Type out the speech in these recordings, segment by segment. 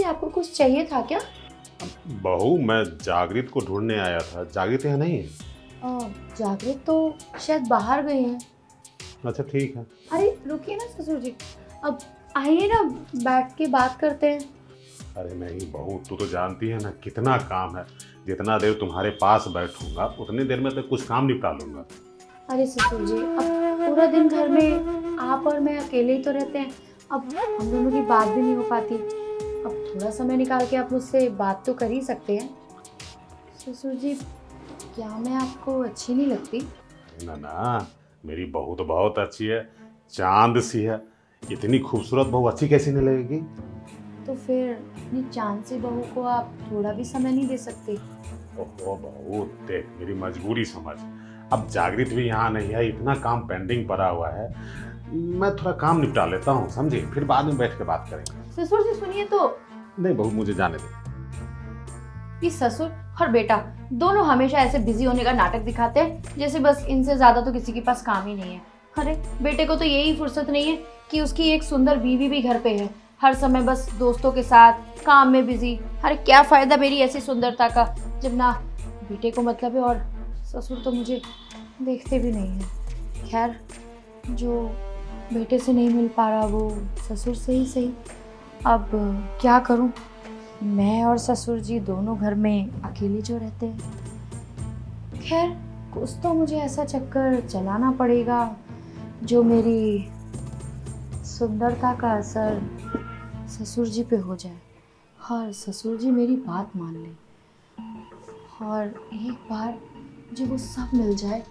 आपको कुछ चाहिए था क्या? बहू, मैं जागृत को ढूंढने आया था। जागृत यहाँ नहीं है? जागृत तो शायद बाहर गए हैं। अच्छा ठीक है। अरे रुकिए ना ससुर जी, अब आइए ना, बैठ के बात करते हैं। अरे नहीं बहू, तू तो जानती है ना कितना काम है। जितना देर तुम्हारे पास बैठूंगा उतनी देर में तो कुछ काम निपटा लूंगा। अरे ससुर जी, अब पूरा दिन घर में आप और मैं अकेले ही तो रहते हैं। अब हम दोनों की बात भी नहीं हो पाती। अब थोड़ा समय निकाल के आप मुझसे बात तो कर ही सकते हैं। ससुर जी, क्या मैं आपको अच्छी नहीं लगती? ना ना, मेरी बहू तो बहुत अच्छी है, चांद सी है। इतनी खूबसूरत बहू अच्छी कैसी नहीं लगेगी? तो फिर अपनी चांद सी बहू को आप थोड़ा भी समय नहीं दे सकते? ओहो बहू, देख मेरी मजबूरी समझ। अब जागृत भी यहाँ नहीं है, इतना काम पेंडिंग पड़ा हुआ है। मैं थोड़ा काम निपटा लेता हूँ, समझे? फिर बाद में बैठ के बात करेंगे। ससुर जी सुनिए तो। नहीं बहू, मुझे जाने दे। ये ससुर और बेटा दोनों हमेशा ऐसे बिजी होने का नाटक दिखाते हैं जैसे बस इनसे ज्यादा तो किसी के पास काम ही नहीं है। अरे बेटे को तो यही फुर्सत नहीं है कि उसकी एक सुंदर बीवी भी घर पे है, हर समय बस दोस्तों के साथ काम में बिजी। अरे क्या फायदा मेरी ऐसी सुंदरता का जब ना बेटे को मतलब है, और ससुर तो मुझे देखते भी नहीं है। खैर, जो बेटे से नहीं मिल पा रहा वो ससुर से ही सही। अब क्या करूं, मैं और ससुर जी दोनों घर में अकेले जो रहते हैं। खैर, कुछ तो मुझे ऐसा चक्कर चलाना पड़ेगा जो मेरी सुंदरता का असर ससुर जी पे हो जाए और ससुर जी मेरी बात मान लें, और एक बार मुझे वो सब मिल जाए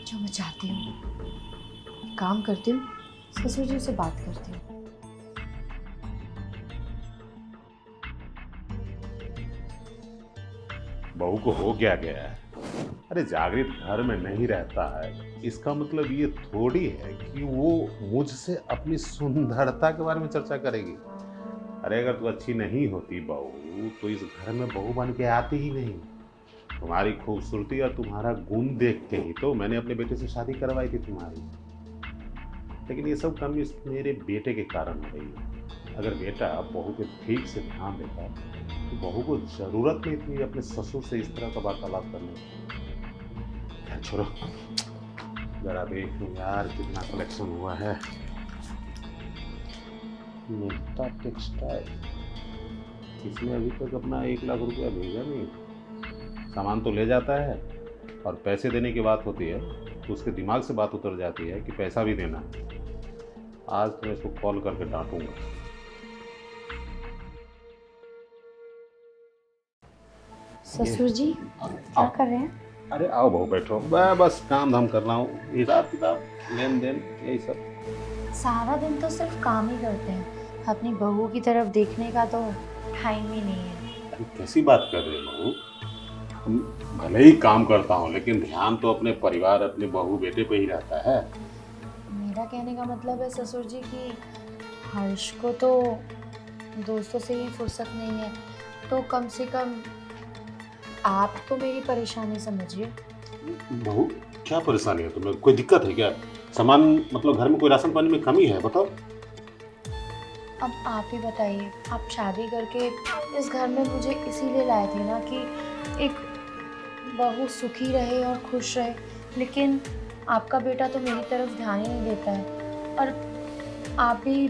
जो मैं चाहती हूँ। काम करती हूँ, ससुर जी से बात करती हूँ। बहू को हो क्या गया है? अरे जागृत घर में नहीं रहता है, इसका मतलब ये थोड़ी है कि वो मुझसे अपनी सुंदरता के बारे में चर्चा करेगी। अरे अगर तू अच्छी नहीं होती बहू तो इस घर में बहू बन के आती ही नहीं। तुम्हारी खूबसूरती और तुम्हारा गुण देख के ही तो मैंने अपने बेटे से शादी करवाई थी तुम्हारी। लेकिन ये सब कमी मेरे बेटे के कारण हो रही है। अगर बेटा बहू पे ठीक से ध्यान देता तो बहू को जरूरत नहीं थी अपने ससुर से इस तरह का वार्तालाप करने की। खैर छोड़ो, जरा देख लूं यार कितना कलेक्शन हुआ है। मेहता टेक्सटाइल, इसने अभी तक अपना 1 लाख रुपया भेजा नहीं। सामान तो ले जाता है और पैसे देने की बात होती है तो उसके दिमाग से बात उतर जाती है कि पैसा भी देना है। आज तो मैं इसको कॉल करके डांटूंगा। ससुर जी क्या कर रहे हैं? अरे आओ बहू बैठो, मैं बस काम धाम कर रहा हूँ, हिसाब किताब लेन देन यही सब। सारा दिन तो सिर्फ काम ही करते हैं, अपनी बहू की तरफ देखने का तो टाइम ही नहीं है। अरे कैसी बात कर रहे हो बहू? भले ही काम करता हूँ लेकिन ध्यान तो अपने परिवार, अपने बहू बेटे पे ही रहता है। मेरा कहने का मतलब है ससुर जी कि हर्ष को तो दोस्तों से ही फुर्सत नहीं है, तो कम से कम आप तो मेरी परेशानी समझिए। बहू क्या परेशानी है तुम्हें? कोई दिक्कत है क्या? सामान मतलब घर में कोई राशन पानी में कमी है? बताओ। अब आप ही बताइए, आप शादी करके इस घर में मुझे इसीलिए लाए थे ना कि एक बहू सुखी रहे और खुश रहे, लेकिन आपका बेटा तो मेरी तरफ ध्यान ही नहीं देता है। और आप भी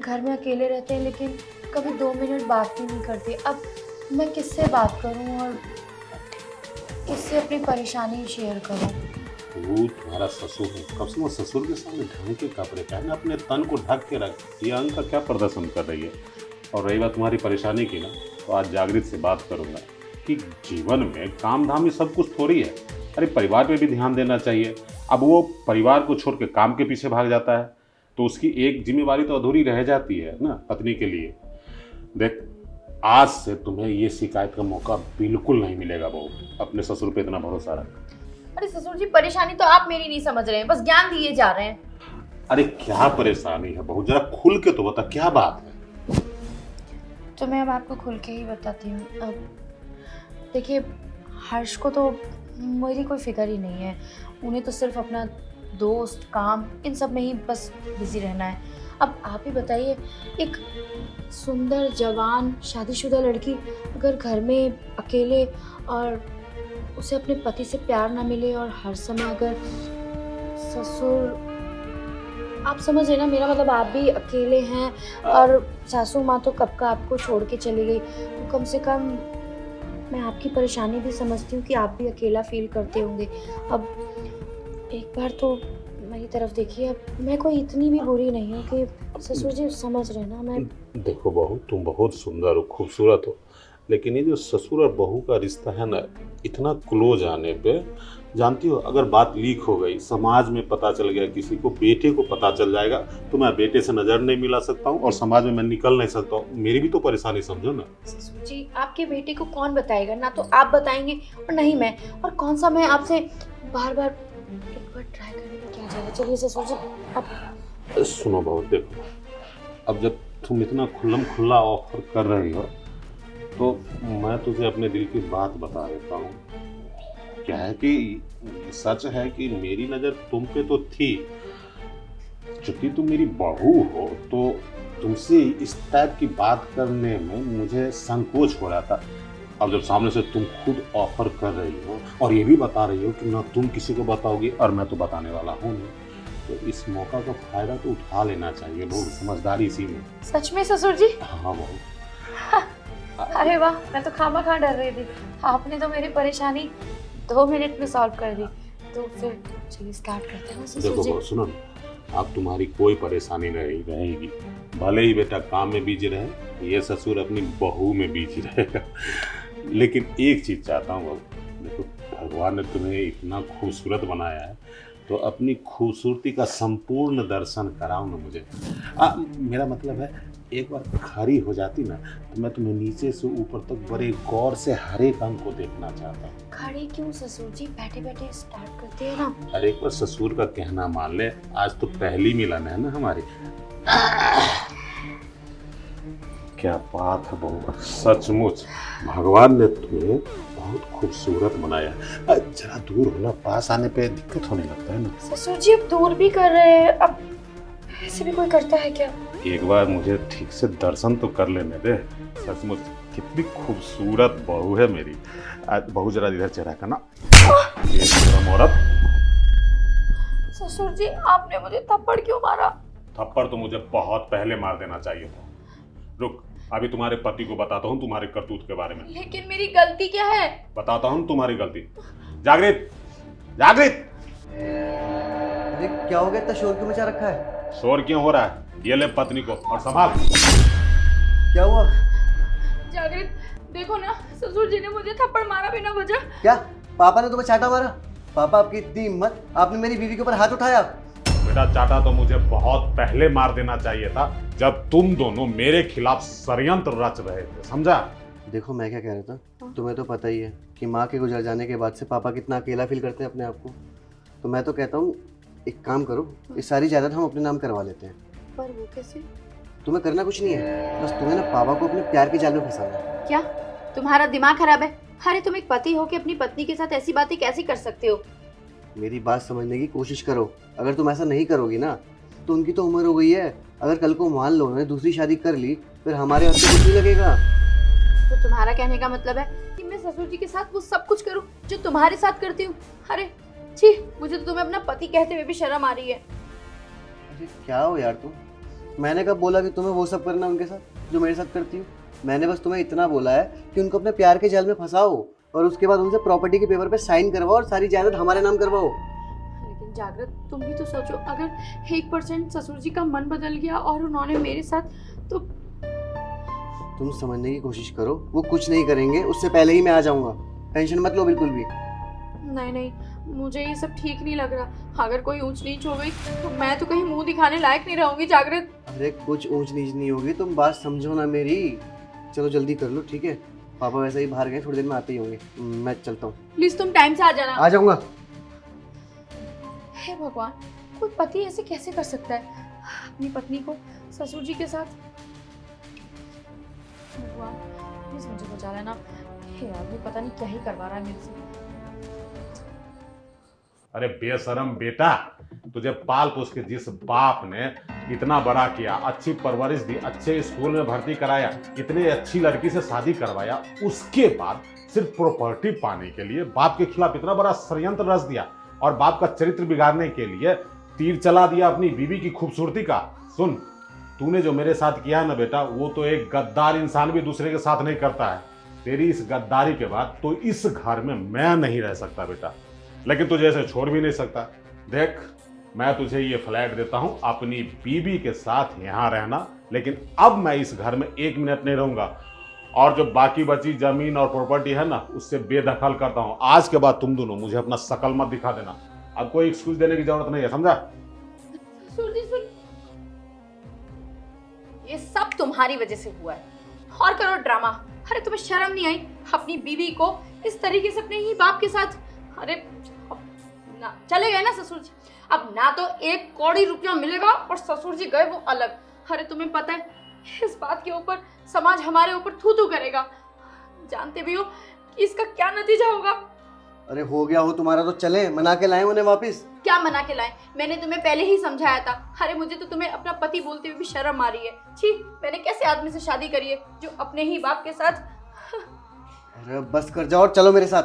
घर में अकेले रहते हैं लेकिन कभी 2 मिनट बात भी नहीं करते। अब मैं किससे बात करूं और किससे अपनी परेशानी शेयर करूं? वो तुम्हारा ससुर है, कम से कम ससुर के सामने ढंग के कपड़े पहने, अपने तन को ढक के रख। ये अंग का क्या प्रदर्शन कर रही है? और रही बात तुम्हारी परेशानी की ना, तो आज जागृत से बात करूंगा कि जीवन में काम धाम ये सब कुछ थोड़ी है। अरे परिवार पे भी ध्यान देना चाहिए। अब वो परिवार को छोड़ के काम के पीछे भाग जाता है तो उसकी एक जिम्मेवारी तो अधूरी रह जाती है ना पत्नी के लिए। देख, आज से तुम्हें ये शिकायत का मौका बिल्कुल नहीं मिलेगा बहू। अपने ससुर पे इतना भरोसा रख। अरे ससुर जी, परेशानी तो आप मेरी नहीं समझ रहे हैं, बस ज्ञान दिए जा रहे हैं। अरे क्या परेशानी है बहू, जरा खुल के तो बता क्या बात है। तो मैं अब आपको खुल के ही बताती हूँ। अब देखिए, हर्ष को तो मेरी कोई फिक्र ही नहीं है, उन्हें तो सिर्फ अपना दोस्त, काम, इन सब में ही बस बिजी रहना है। अब आप ही बताइए, एक सुंदर जवान शादीशुदा लड़की अगर घर में अकेले और उसे अपने पति से प्यार ना मिले और हर समय अगर ससुर, आप समझ रहे ना मेरा मतलब, आप भी अकेले हैं और सासू माँ तो कब का आपको छोड़ के चली गई, तो कम से कम मैं आपकी परेशानी भी समझती हूँ कि आप भी अकेला फील करते होंगे। अब एक बार तो मेरी तरफ देखिए, अब मैं कोई इतनी भी बुरी नहीं हूँ कि ससुर जी समझ रहे ना। मैं देखो बहू, तुम बहुत सुंदर हो, खूबसूरत हो, लेकिन ये जो ससुर और बहू का रिश्ता है ना, इतना क्लोज आने पे, जानती हो, अगर बात लीक हो गई, समाज में पता चल गया, किसी को, बेटे को पता चल जाएगा, तो मैं बेटे से नजर नहीं मिला सकता हूँ और समाज में मैं निकल नहीं सकता हूँ। मेरी भी तो परेशानी समझो ना। ससुर जी, आपके बेटे को कौन बताएगा? ना तो आप बताएंगे और नहीं मैं, और कौन सा मैं आपसे बार बार, एक बार ट्राई करने में क्या जाएगा। चलिए ससुर जी, अब सुनो बहू, देखो, अब जब तुम इतना खुल्लम खुल्ला ऑफर कर रही हो, तो मैं तुझे अपने दिल की बात बता देता हूँ। क्या है कि सच है कि मेरी नज़र तुम पे तो थी, चूंकि तुम मेरी बहू हो तो तुमसे इस टाइप की बात करने में मुझे संकोच हो रहा था। अब जब सामने से तुम खुद ऑफर कर रही हो और ये भी बता रही हो कि ना तुम किसी को बताओगी और मैं तो बताने वाला हूँ नहीं, तो इस मौका का फायदा तो उठा लेना चाहिए बहू, समझदारी इसी में। सच में ससुर जी? हाँ बहू। अरे वाह, मैं तो खामा डर रही थी, आपने तो मेरी परेशानी 2 मिनट में सॉल्व कर दी। तो फिर चलिए स्टार्ट करते हैं ससुर देखो जी। बहू, सुनो ना, अब तुम्हारी कोई परेशानी नहीं रहेगी, भले ही बेटा काम में बिजी रहे, ये ससुर अपनी बहू में बिजी रहेगा। लेकिन एक चीज चाहता हूँ बहू, देखो, भगवान ने तुम्हें इतना खूबसूरत बनाया है, तो अपनी खूबसूरती का संपूर्ण दर्शन कराओ ना मुझे। मेरा मतलब है, एक बार खड़ी हो जाती ना, तो मैं तुम्हें नीचे से ऊपर तक बड़े गौर से हर एक अंग को देखना चाहता हूँ। खड़ी क्यों ससुर जी, बैठे बैठे स्टार्ट करते हैं ना। अरे एक बार ससुर का कहना मान ले, आज तो पहली मिलन है ना हमारी। क्या बात है बहू, सचमुच भगवान ने तुम्हें बहुत खूबसूरत बनाया। जरा दूर होना, पास आने पे दिक्कत होने लगता है ना। ससुर जी अब दूर भी कर रहे हैं, अब ऐसे भी कोई करता है क्या? एक बार मुझे ठीक से दर्शन तो कर लेने दे। सचमुच कितनी खूबसूरत बहू है मेरी। बहू जरा इधर चेहरा करना, ये गरम औरत। ससुर जी आपने मुझे थप्पड़ क्यों मारा? थप्पड़ तो मुझे बहुत पहले मार देना चाहिए था। रुक, अभी तुम्हारे पति को बताता हूँ तुम्हारे करतूत के बारे में। लेकिन मेरी गलती क्या है? बताता हूँ तुम्हारी गलती। जागृत, जागृत! अरे क्या हो गया, इतना शोर क्यों मचा रखा है? शोर क्यों हो रहा है? ये ले पत्नी को और संभाल। क्या हुआ? जागृत, देखो ना, ससुर जी ने मुझे थप्पड़ मारा बिना वजह। क्या पापा ने तुम्हें चाटा मारा? पापा आपकी इतनी हिम्मत, आपने मेरी बीवी के ऊपर हाथ उठाया? बेटा, चाटा तो मुझे बहुत पहले मार देना चाहिए था, जब तुम दोनों मेरे खिलाफ षड्यंत्र रच रहे थे, समझा? देखो मैं क्या कह रहा था, तुम्हें तो पता ही है कि माँ के गुजर जाने के बाद से पापा कितना अकेला फील करते हैं अपने आप को। तो मैं तो कहता हूँ एक काम करो, ये सारी जायदाद हम अपने नाम करवा लेते हैं। पर वो कैसे? तुम्हें करना कुछ नहीं है, बस तुम्हें ना पापा को अपने प्यार के जाल में फंसाना है। क्या तुम्हारा दिमाग खराब है? अरे तुम एक पति हो कि अपनी पत्नी के साथ ऐसी बातें कैसे कर सकते हो? मेरी बात समझने की कोशिश करो। अगर तुम ऐसा नहीं करोगी ना, तो उनकी तो उम्र हो गई है, अगर कल को मान लो उन्होंने दूसरी शादी कर ली, फिर हमारे हाथ से कुछ नहीं लगेगा। तो तुम्हारा कहने का मतलब है कि मैं ससुर जी के साथ वो सब कुछ करूं जो तुम्हारे साथ करती हूँ? अरे छी, मुझे तो तुम्हें अपना पति कहते हुए भी शर्म आ रही है। अरे क्या हो यार तुम, मैंने कब बोला कि तुम्हें वो सब करना है उनके साथ जो मेरे साथ करती हूँ? मैंने बस तुम्हें इतना बोला है कि उनको अपने प्यार के जाल में फंसाओ और उसके बाद उनसे प्रॉपर्टी के पेपर पे साइन करवाओ और सारी जायदाद हमारे नाम करवाओ। लेकिन जागृत, तुम भी तो सोचो, अगर 1% ससुर जी का मन बदल गया और उन्होंने मेरे साथ, तो तुम समझने की कोशिश करो, वो कुछ नहीं करेंगे, उससे पहले ही मैं आ जाऊंगा, टेंशन मत लो बिल्कुल भी। नहीं नहीं, मुझे ये सब ठीक नहीं लग रहा। अगर कोई ऊंच नीच हो गई तो मैं तो कहीं मुंह दिखाने लायक नहीं रहूंगी। जागृत, अरे कुछ ऊंच नीच नहीं होगी, तुम बात समझो ना मेरी। चलो जल्दी कर लो, ठीक है? पापा वैसे ही बाहर गए, थोड़ी देर में आते ही होंगे, मैं चलता हूँ। प्लीज तुम टाइम से आ जाना। आ जाऊंगा। हे भगवान, कोई पति ऐसे कैसे कर सकता है अपनी पत्नी को ससुर जी के साथ? भगवान प्लीज मुझे बचा लेना। हे आदमी पता नहीं क्या ही करवा रहा है मेरे से। अरे बेशरम बेटा, तुझे पाल पोस के जिस बाप ने इतना बड़ा किया, अच्छी परवरिश दी, अच्छे स्कूल में भर्ती कराया, इतने अच्छी लड़की से शादी करवाया, उसके बाद सिर्फ प्रॉपर्टी पाने के लिए बाप के खिलाफ इतना बड़ा षड्यंत्र रच दिया और बाप का चरित्र बिगाड़ने के लिए तीर चला दिया अपनी बीवी की खूबसूरती का। सुन, तूने जो मेरे साथ किया है ना बेटा, वो तो एक गद्दार इंसान भी दूसरे के साथ नहीं करता है। तेरी इस गद्दारी के बाद तो इस घर में मैं नहीं रह सकता बेटा, लेकिन तुझे ऐसे छोड़ भी नहीं सकता। देख, मैं तुझे ये फ्लैट देता हूं अपनी बीवी के साथ यहाँ रहना, लेकिन अब मैं इस घर में 1 मिनट नहीं रहूंगा और जो बाकी बची जमीन और प्रॉपर्टी है ना, उससे बेदखल करता हूं। आज के बाद तुम दोनों मुझे अपना शकल मत दिखा देना। अब कोई एक्सक्यूज देने की जरूरत नहीं है, समझा? ससुर जी सुन, ये सब तुम्हारी वजह से हुआ है। और करो ड्रामा। अरे तुम्हें शर्म नहीं आई अपनी बीवी को इस तरीके से अपने ही बाप के साथ? अरे अब ना चले गए ना ससुर जी, अब ना तो 1 कौड़ी रुपया मिलेगा और ससुर जी गए वो अलग। अरे तुम्हें पता है इस बात के ऊपर समाज हमारे ऊपर थू थू करेगा, जानते भी हो कि इसका क्या नतीजा होगा। अरे हो गया हो तुम्हारा तो चले, मना के लाए उन्हें वापस। क्या मना के लाए? मैंने तुम्हें पहले ही समझाया था। अरे मुझे तो तुम्हें अपना पति बोलते हुए भी शर्म आ रही है। छी, मैंने कैसे आदमी से शादी करी है जो अपने ही बाप के साथ। अरे बस कर जाओ और चलो मेरे साथ।